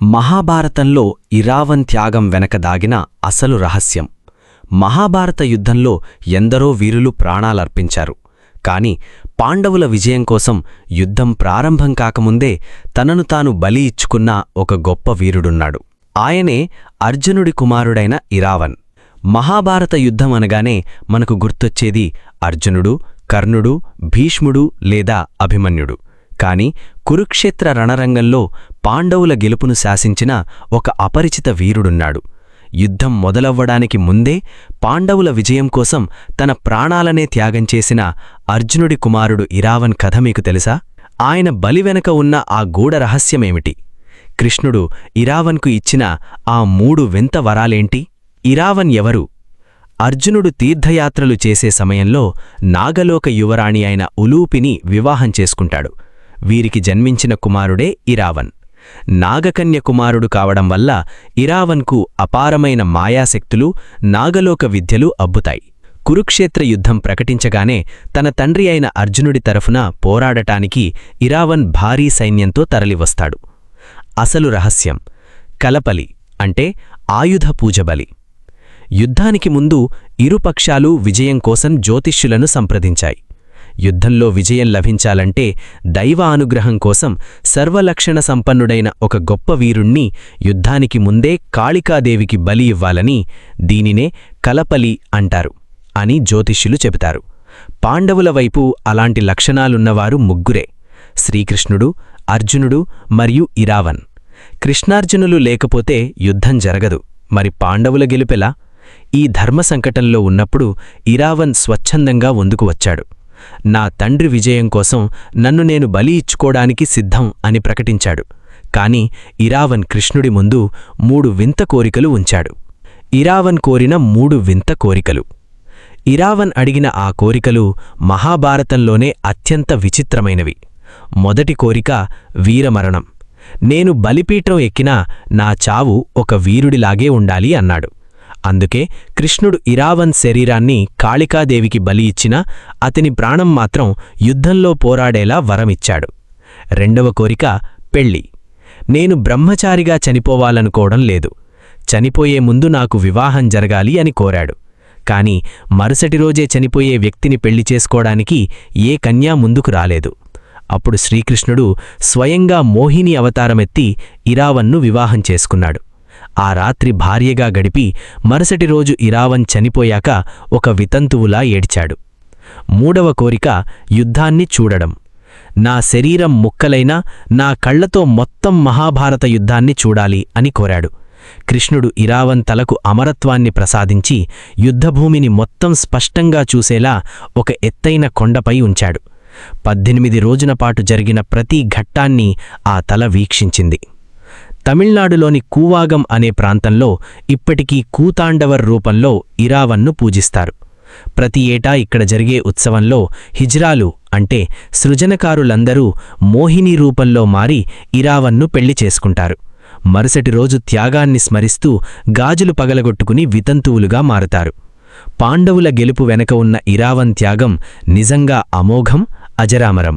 మహాభారతంలో ఇరావన్ త్యాగం వెనక దాగిన అసలు రహస్యం. మహాభారత యుద్ధంలో ఎందరో వీరులు ప్రాణాలర్పించారు. కాని పాండవుల విజయం కోసం యుద్ధం ప్రారంభం కాకముందే తనను తాను బలి ఇచ్చుకున్న ఒక గొప్ప వీరుడున్నాడు. ఆయనే అర్జునుడి కుమారుడైన ఇరావన్. మహాభారత యుద్ధం అనగానే మనకు గుర్తొచ్చేది అర్జునుడు, కర్ణుడు, భీష్ముడు లేదా అభిమన్యుడు. కాని కురుక్షేత్ర రణరంగంలో పాండవుల గెలుపును శాసించిన ఒక అపరిచిత వీరుడున్నాడు. యుద్ధం మొదలవ్వడానికి ముందే పాండవుల విజయం కోసం తన ప్రాణాలనే త్యాగం చేసిన అర్జునుడి కుమారుడు ఇరావన్ కథ మీకు తెలుసా? ఆయన బలి వెనక ఉన్న ఆ గూఢ రహస్యమేమిటి? కృష్ణుడు ఇరావన్కు ఇచ్చిన ఆ 3 వింత వరాలేంటి? ఇరావన్ ఎవరు? అర్జునుడు తీర్థయాత్రలు చేసే సమయంలో నాగలోక యువరాణి అయిన ఉలూపిని వివాహం చేసుకుంటాడు. వీరికి జన్మించిన కుమారుడే ఇరావన్. నాగకన్య కుమారుడు కావడం వల్ల ఇరావన్కు అపారమైన మాయాశక్తులు, నాగలోక విద్యలు అబ్బుతాయి. కురుక్షేత్ర యుద్ధం ప్రకటించగానే తన తండ్రి అయిన అర్జునుడి తరఫున పోరాడటానికి ఇరావన్ భారీ సైన్యంతో తరలివస్తాడు. అసలు రహస్యం కలపలి అంటే ఆయుధ పూజబలి. యుద్ధానికి ముందు ఇరుపక్షాలు విజయం కోసం జ్యోతిష్యులను సంప్రదించాయి. యుద్ధంలో విజయం లభించాలంటే దైవ అనుగ్రహం కోసం సర్వలక్షణ సంపన్నుడైన ఒక గొప్ప వీరుణ్ణి యుద్ధానికి ముందే కాళికాదేవికి బలి ఇవ్వాలని, దీనినే కలపలి అంటారు అని జ్యోతిష్యులు చెబుతారు. పాండవుల వైపు అలాంటి లక్షణాలున్నవారు 3: శ్రీకృష్ణుడు, అర్జునుడు మరియు ఇరావన్. కృష్ణార్జునులు లేకపోతే యుద్ధం జరగదు. మరి పాండవుల గెలుపెలా? ఈ ధర్మ సంకటంలో ఉన్నప్పుడు ఇరావన్ స్వచ్ఛందంగా ముందుకు వచ్చాడు. నా తండ్రి విజయం కోసం నన్ను నేను బలి ఇచ్చుకోడానికి సిద్ధం అని ప్రకటించాడు. కాని ఇరావన్ కృష్ణుడి ముందు 3 వింత కోరికలు ఉంచాడు. ఇరావన్ కోరిన 3 వింత కోరికలు. ఇరావన్ అడిగిన ఆ కోరికలు మహాభారతంలోనే అత్యంత విచిత్రమైనవి. మొదటి కోరిక వీరమరణం. నేను బలిపీఠం ఎక్కినా నా చావు ఒక వీరుడిలాగే ఉండాలి అన్నాడు. అందుకే కృష్ణుడు ఇరావన్ శరీరాన్ని కాళికాదేవికి బలి ఇచ్చినా అతని ప్రాణం మాత్రం యుద్ధంలో పోరాడేలా వరమిచ్చాడు. రెండవ కోరిక పెళ్ళి. నేను బ్రహ్మచారిగా చనిపోవాలనుకోవడం లేదు. చనిపోయే ముందు నాకు వివాహం జరగాలి అని కోరాడు. కాని మరుసటి రోజే చనిపోయే వ్యక్తిని పెళ్లి చేసుకోవడానికి ఏ కన్యా ముందుకు రాలేదు. అప్పుడు శ్రీకృష్ణుడు స్వయంగా మోహిని అవతారమెత్తి ఇరావన్ను వివాహం చేసుకున్నాడు. ఆ రాత్రి భార్యగా గడిపి మరుసటి రోజు ఇరావన్ చనిపోయాక ఒక వితంతువులా ఏడ్చాడు. మూడవ కోరిక యుద్ధాన్ని చూడడం. నా శరీరం ముక్కలైనా నా కళ్లతో మొత్తం మహాభారత యుద్ధాన్ని చూడాలి అని కోరాడు. కృష్ణుడు ఇరావన్ తలకు అమరత్వాన్ని ప్రసాదించి యుద్ధభూమిని మొత్తం స్పష్టంగా చూసేలా ఒక ఎత్తైన కొండపై ఉంచాడు. 18 రోజుల పాటు జరిగిన ప్రతి ఘట్టాన్ని ఆ తల వీక్షించింది. తమిళనాడులోని కూవాగం అనే ప్రాంతంలో ఇప్పటికీ కూతాండవర్ రూపంలో ఇరావన్ను పూజిస్తారు. ప్రతి ఏటా ఇక్కడ జరిగే ఉత్సవంలో హిజ్రాలు అంటే సృజనకారులందరూ మోహిని రూపంలో మారి ఇరావన్ను పెళ్లి చేసుకుంటారు. మరుసటి రోజు త్యాగాన్ని స్మరిస్తూ గాజులు పగలగొట్టుకుని వితంతువులుగా మారుతారు. పాండవుల గెలుపు వెనక ఉన్న ఇరావన్ త్యాగం నిజంగా అమోఘం, అజరామరం.